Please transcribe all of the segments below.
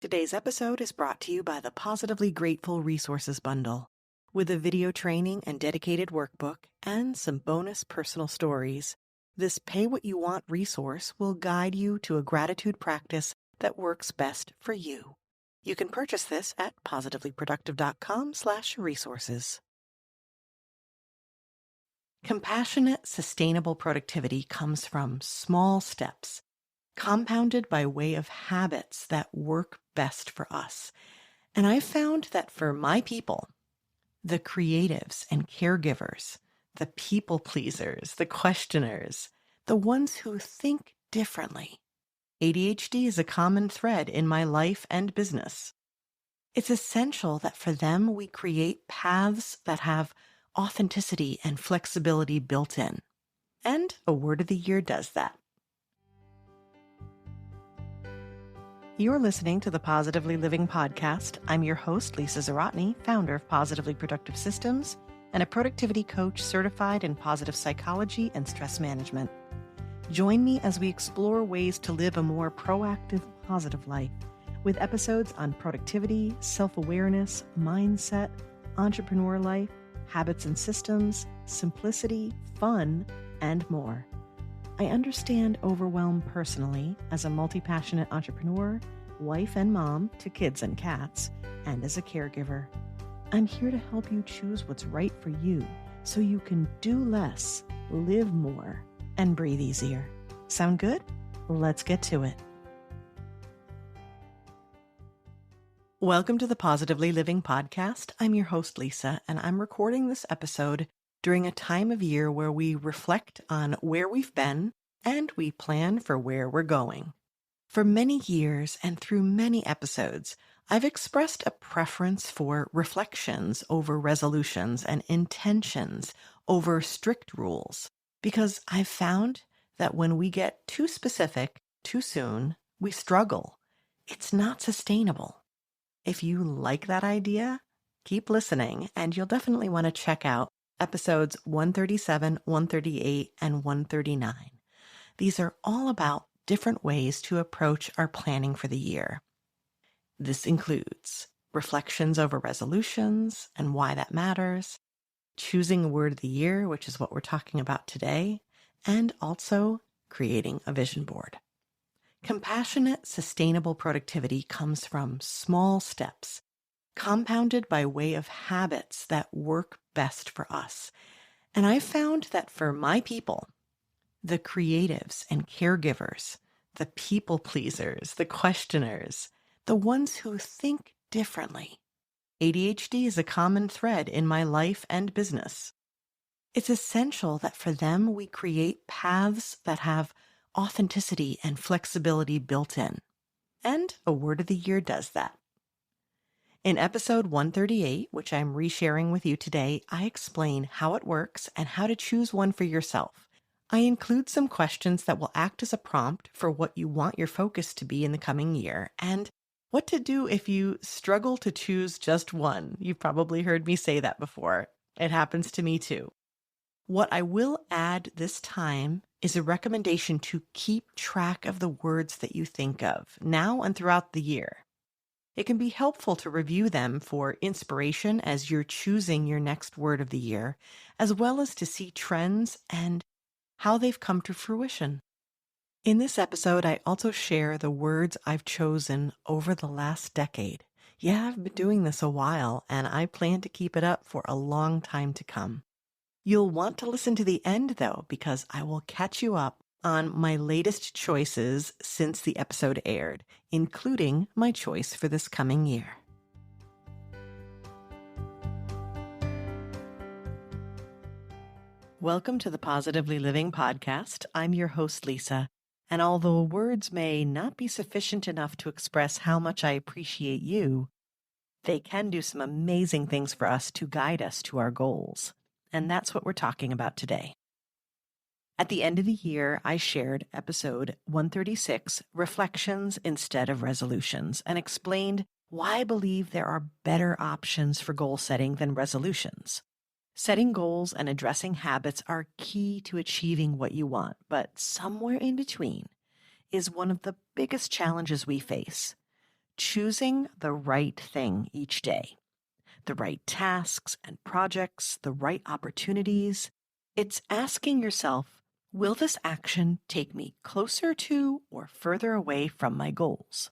Today's episode is brought to you by the Positively Grateful Resources Bundle, with a video training and dedicated workbook and some bonus personal stories. This Pay What You Want resource will guide you to a gratitude practice that works best for you. You can purchase this at positivelyproductive.com/resources. Compassionate, sustainable productivity comes from small steps, compounded by way of habits that work best for us. And I found that for my people, the creatives and caregivers, the people pleasers, the questioners, the ones who think differently, ADHD is a common thread in my life and business. It's essential that for them we create paths that have authenticity and flexibility built in. And a word of the year does that. You're listening to the Positively Living podcast. I'm your host, Lisa Zaratny, founder of Positively Productive Systems and a productivity coach certified in positive psychology and stress management. Join me as we explore ways to live a more proactive, positive life with episodes on productivity, self-awareness, mindset, entrepreneur life, habits and systems, simplicity, fun, and more. I understand overwhelm personally as a multi-passionate entrepreneur, wife and mom to kids and cats, and as a caregiver. I'm here to help you choose what's right for you so you can do less, live more, and breathe easier. Sound good? Let's get to it. Welcome to the Positively Living podcast. I'm your host, Lisa, and I'm recording this episode during a time of year where we reflect on where we've been and we plan for where we're going. For many years and through many episodes, I've expressed a preference for reflections over resolutions and intentions over strict rules, because I've found that when we get too specific too soon, we struggle. It's not sustainable. If you like that idea, keep listening, and you'll definitely want to check out episodes 137, 138, and 139. These are all about different ways to approach our planning for the year. This includes reflections over resolutions and why that matters, choosing a word of the year, which is what we're talking about today, and also creating a vision board. Compassionate, sustainable productivity comes from small steps, compounded by way of habits that work best for us. And I found that for my people, the creatives and caregivers, the people pleasers, the questioners, the ones who think differently, ADHD is a common thread in my life and business. It's essential that for them we create paths that have authenticity and flexibility built in. And a word of the year does that. In episode 138, which I'm resharing with you today, I explain how it works and how to choose one for yourself. I include some questions that will act as a prompt for what you want your focus to be in the coming year and what to do if you struggle to choose just one. You've probably heard me say that before. It happens to me too. What I will add this time is a recommendation to keep track of the words that you think of now and throughout the year. It can be helpful to review them for inspiration as you're choosing your next word of the year, as well as to see trends and how they've come to fruition. In this episode, I also share the words I've chosen over the last decade. Yeah, I've been doing this a while, and I plan to keep it up for a long time to come. You'll want to listen to the end, though, because I will catch you up on my latest choices since the episode aired, including my choice for this coming year. Welcome to the Positively Living podcast. I'm your host, Lisa, and although words may not be sufficient enough to express how much I appreciate you, they can do some amazing things for us to guide us to our goals. And that's what we're talking about today. At the end of the year, I shared episode 136, Reflections Instead of Resolutions, and explained why I believe there are better options for goal setting than resolutions. Setting goals and addressing habits are key to achieving what you want, but somewhere in between is one of the biggest challenges we face. choosing the right thing each day, the right tasks and projects, the right opportunities. It's asking yourself, will this action take me closer to or further away from my goals?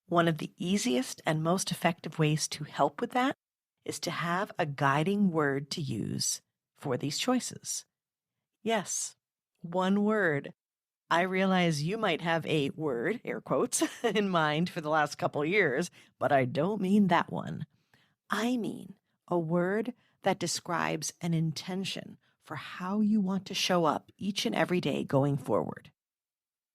One of the easiest and most effective ways to help with that is to have a guiding word to use for these choices. Yes, one word. I realize you might have a word, air quotes, in mind for the last couple years, but I don't mean that one. I mean a word that describes an intention for how you want to show up each and every day going forward.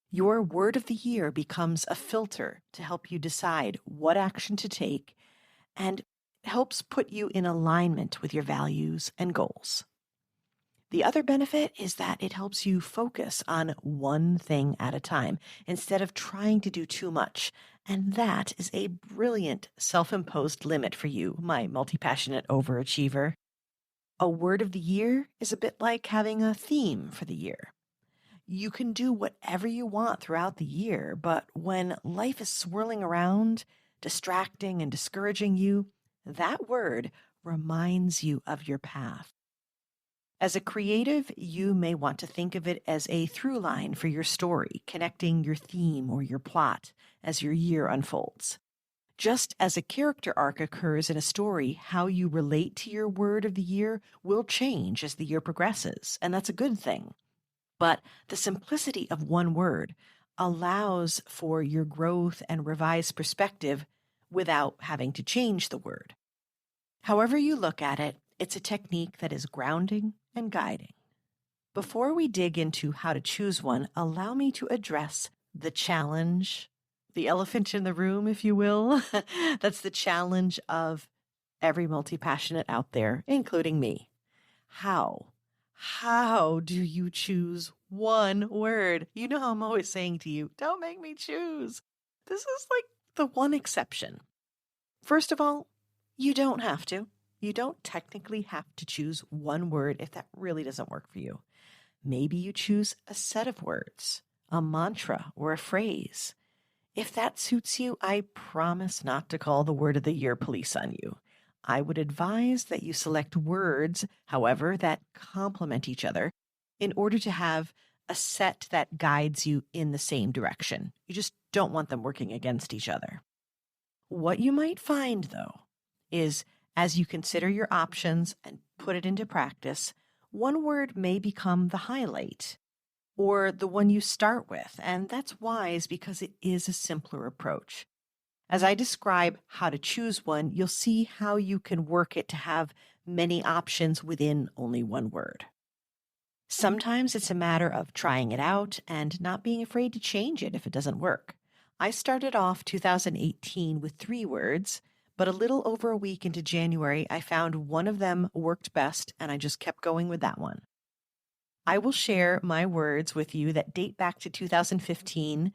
Your word of the year becomes a filter to help you decide what action to take and helps put you in alignment with your values and goals. The other benefit is that it helps you focus on one thing at a time instead of trying to do too much. And that is a brilliant self-imposed limit for you, my multi-passionate overachiever. A word of the year is a bit like having a theme for the year. You can do whatever you want throughout the year, but when life is swirling around, distracting and discouraging you, that word reminds you of your path. As a creative, you may want to think of it as a through line for your story, connecting your theme or your plot as your year unfolds. Just as a character arc occurs in a story, how you relate to your word of the year will change as the year progresses, and that's a good thing. But the simplicity of one word allows for your growth and revised perspective without having to change the word. However you look at it, it's a technique that is grounding and guiding. Before we dig into how to choose one, allow me to address the challenge, the elephant in the room, if you will. That's the challenge of every multi-passionate out there, including me. How? How do you choose one word? You know how I'm always saying to you, don't make me choose. This is like the one exception. First of all, you don't have to. You don't technically have to choose one word if that really doesn't work for you. Maybe you choose a set of words, a mantra, or a phrase. If that suits you, I promise not to call the word of the year police on you. I would advise that you select words, however, that complement each other in order to have a set that guides you in the same direction. You just don't want them working against each other. What you might find, though, is as you consider your options and put it into practice, one word may become the highlight or the one you start with, and that's wise because it is a simpler approach. As I describe how to choose one, you'll see how you can work it to have many options within only one word. Sometimes it's a matter of trying it out and not being afraid to change it if it doesn't work. I started off 2018 with 3 words, but a little over a week into January, I found one of them worked best, and I just kept going with that one. I will share my words with you that date back to 2015.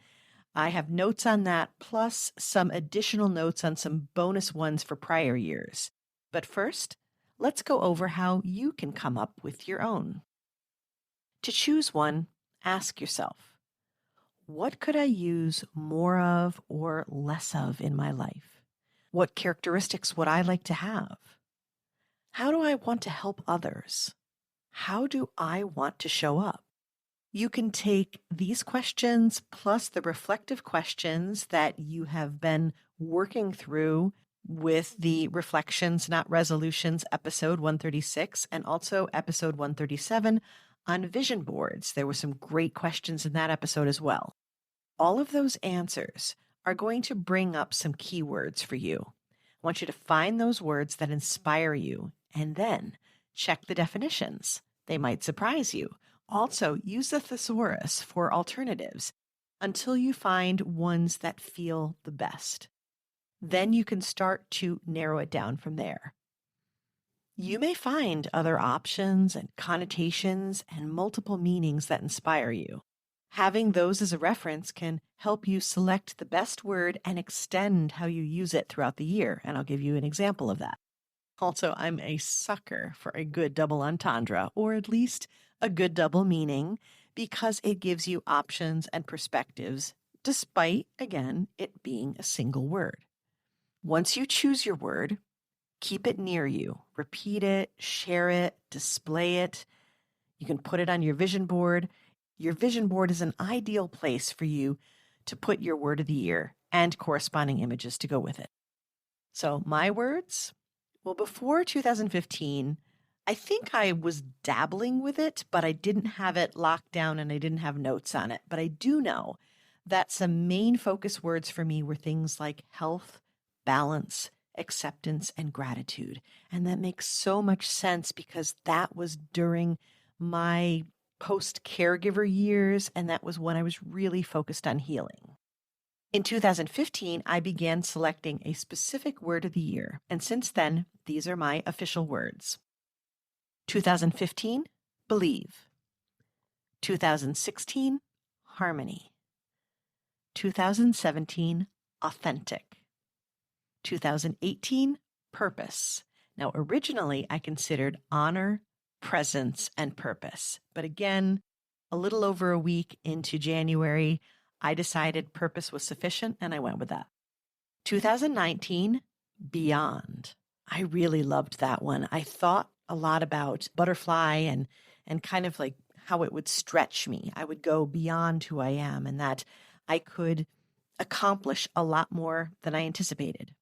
I have notes on that, plus some additional notes on some bonus ones for prior years. But first, let's go over how you can come up with your own. To choose one, ask yourself, what could I use more of or less of in my life? What characteristics would I like to have? How do I want to help others? How do I want to show up? You can take these questions plus the reflective questions that you have been working through with the Reflections, Not Resolutions, episode 136, and also episode 137 on vision boards. There were some great questions in that episode as well. All of those answers are going to bring up some keywords for you. I want you to find those words that inspire you and then check the definitions. They might surprise you. Also, use the thesaurus for alternatives until you find ones that feel the best. Then you can start to narrow it down from there. You may find other options and connotations and multiple meanings that inspire you. Having those as a reference can help you select the best word and extend how you use it throughout the year, and I'll give you an example of that. Also, I'm a sucker for a good double entendre, or at least a good double meaning, because it gives you options and perspectives despite, again, it being a single word. Once you choose your word, keep it near you. Repeat it, share it, display it. You can put it on your vision board. Your vision board is an ideal place for you to put your word of the year and corresponding images to go with it. So my words, well, before 2015, I think I was dabbling with it, but I didn't have it locked down and I didn't have notes on it. But I do know that some main focus words for me were things like health, balance, acceptance, and gratitude. And that makes so much sense because that was during my post-caregiver years, and that was when I was really focused on healing. In 2015, I began selecting a specific word of the year, and since then, these are my official words. 2015, believe. 2016, harmony. 2017, authentic. 2018, purpose. Now, originally, I considered honor, presence, and purpose. But again, a little over a week into January, I decided purpose was sufficient and I went with that. 2019, beyond. I really loved that one. I thought a lot about butterfly and kind of like how it would stretch me. I would go beyond who I am and that I could accomplish a lot more than I anticipated.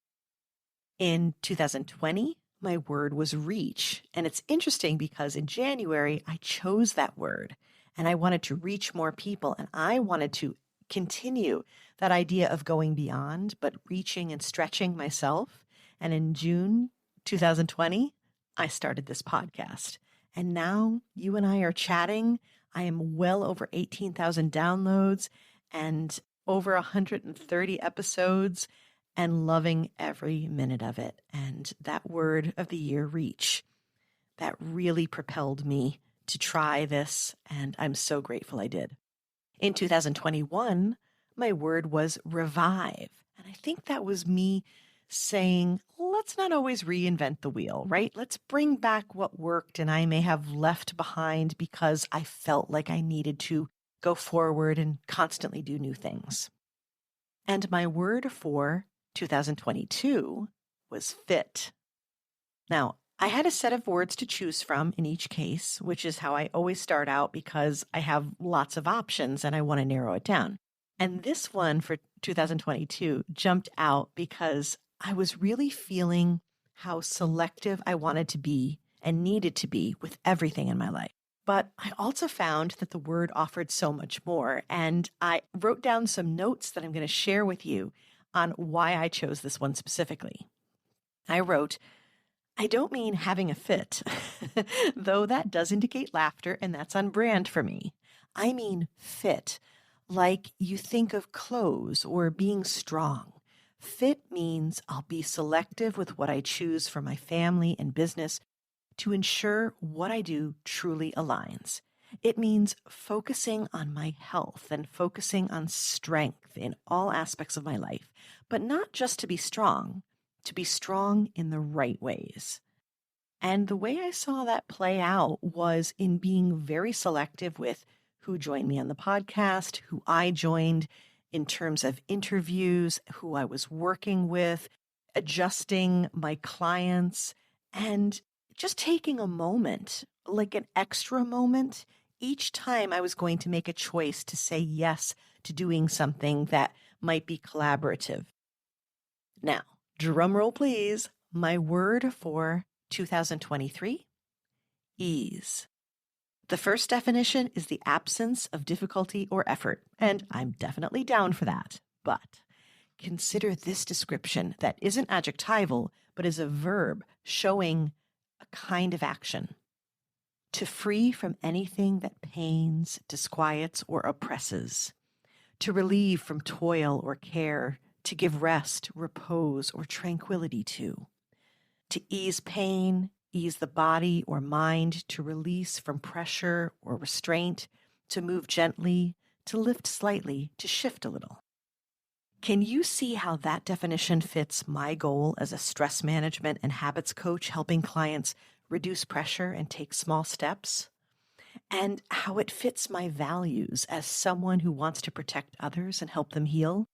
In 2020, my word was reach. And it's interesting because in January, I chose that word and I wanted to reach more people and I wanted to continue that idea of going beyond, but reaching and stretching myself. And in June 2020, I started this podcast. And now you and I are chatting. I am well over 18,000 downloads and over 130 episodes and loving every minute of it. And that word of the year, reach, that really propelled me to try this. And I'm so grateful I did. In 2021, my word was revive. And I think that was me saying, let's not always reinvent the wheel, right? Let's bring back what worked and I may have left behind because I felt like I needed to go forward and constantly do new things. And my word for 2022 was fit. Now, I had a set of words to choose from in each case, which is how I always start out because I have lots of options and I want to narrow it down. And this one for 2022 jumped out because I was really feeling how selective I wanted to be and needed to be with everything in my life. But I also found that the word offered so much more. And I wrote down some notes that I'm going to share with you on why I chose this one specifically. I wrote, I don't mean having a fit, though that does indicate laughter and that's on brand for me. I mean fit, like you think of clothes or being strong. Fit means I'll be selective with what I choose for my family and business to ensure what I do truly aligns. It means focusing on my health and focusing on strength in all aspects of my life, but not just to be strong in the right ways. And the way I saw that play out was in being very selective with who joined me on the podcast, who I joined in terms of interviews, who I was working with, adjusting my clients, and just taking a moment, like an extra moment, each time I was going to make a choice to say yes to doing something that might be collaborative. Now, drum roll please, my word for 2023, ease. The first definition is the absence of difficulty or effort, and I'm definitely down for that. But consider this description that isn't adjectival, but is a verb showing a kind of action. To free from anything that pains, disquiets, or oppresses. To relieve from toil or care. To give rest, repose, or tranquility to. To ease pain, ease the body or mind, to release from pressure or restraint, to move gently, to lift slightly, to shift a little. Can you see how that definition fits my goal as a stress management and habits coach, helping clients reduce pressure and take small steps? and how it fits my values as someone who wants to protect others and help them heal.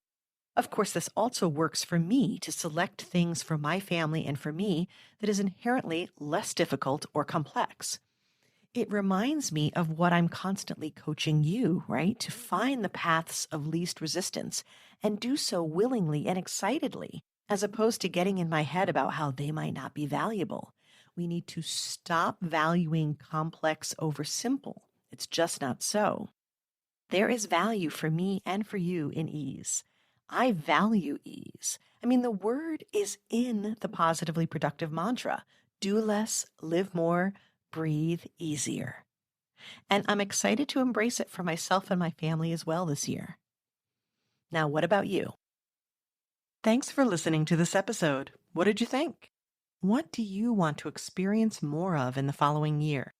Of course, this also works for me to select things for my family and for me that is inherently less difficult or complex. It reminds me of what I'm constantly coaching you, right? To find the paths of least resistance and do so willingly and excitedly, as opposed to getting in my head about how they might not be valuable. We need to stop valuing complex over simple. It's just not so. There is value for me and for you in ease. I value ease. I mean, the word is in the Positively Productive mantra. Do less, live more, breathe easier. And I'm excited to embrace it for myself and my family as well this year. Now, what about you? Thanks for listening to this episode. What did you think? What do you want to experience more of in the following year?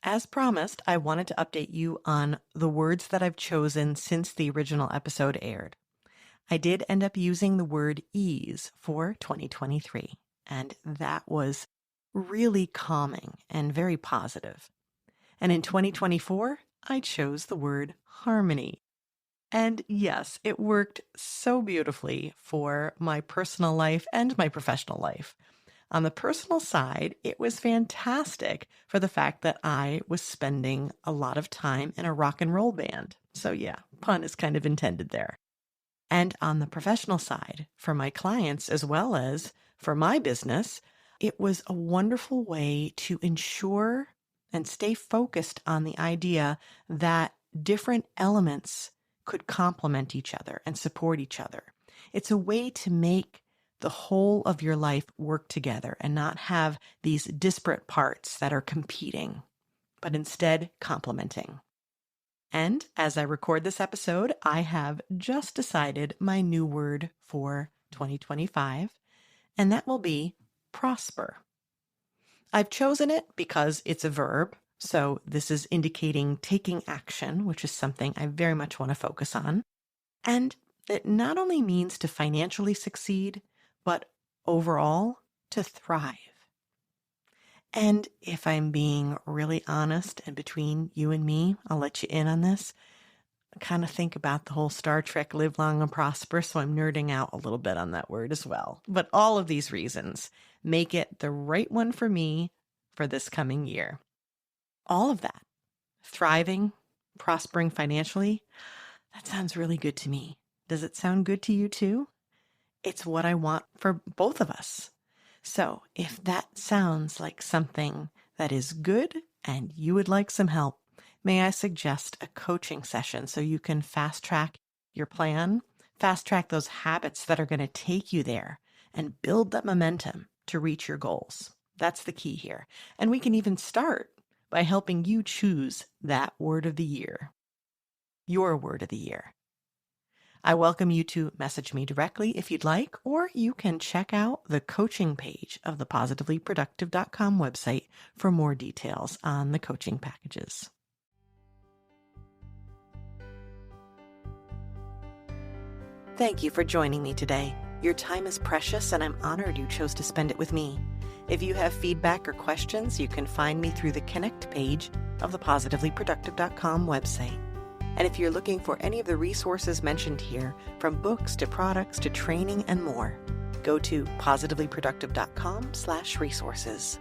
As promised, I wanted to update you on the words that I've chosen since the original episode aired. I did end up using the word ease for 2023, and that was really calming and very positive. And in 2024, I chose the word harmony. And yes, it worked so beautifully for my personal life and my professional life. On the personal side, it was fantastic for the fact that I was spending a lot of time in a rock and roll band. So yeah, pun is kind of intended there. And on the professional side, for my clients as well as for my business, it was a wonderful way to ensure and stay focused on the idea that different elements could complement each other and support each other. It's a way to make the whole of your life work together and not have these disparate parts that are competing, but instead complementing. And as I record this episode, I have just decided my new word for 2025, and that will be prosper. I've chosen it because it's a verb, so this is indicating taking action, which is something I very much want to focus on. And it not only means to financially succeed, but overall to thrive. And if I'm being really honest and between you and me, I'll let you in on this. I kind of think about the whole Star Trek live long and prosper, so I'm nerding out a little bit on that word as well. But all of these reasons make it the right one for me for this coming year. All of that, thriving, prospering financially, that sounds really good to me. Does it sound good to you too? It's what I want for both of us. So if that sounds like something that is good and you would like some help, may I suggest a coaching session so you can fast track your plan, fast track those habits that are going to take you there and build that momentum to reach your goals. That's the key here. And we can even start by helping you choose that word of the year, your word of the year. I welcome you to message me directly if you'd like, or you can check out the coaching page of the positivelyproductive.com website for more details on the coaching packages. Thank you for joining me today. Your time is precious, and I'm honored you chose to spend it with me. If you have feedback or questions, you can find me through the Connect page of the positivelyproductive.com website. And if you're looking for any of the resources mentioned here, from books to products to training and more, go to positivelyproductive.com/resources.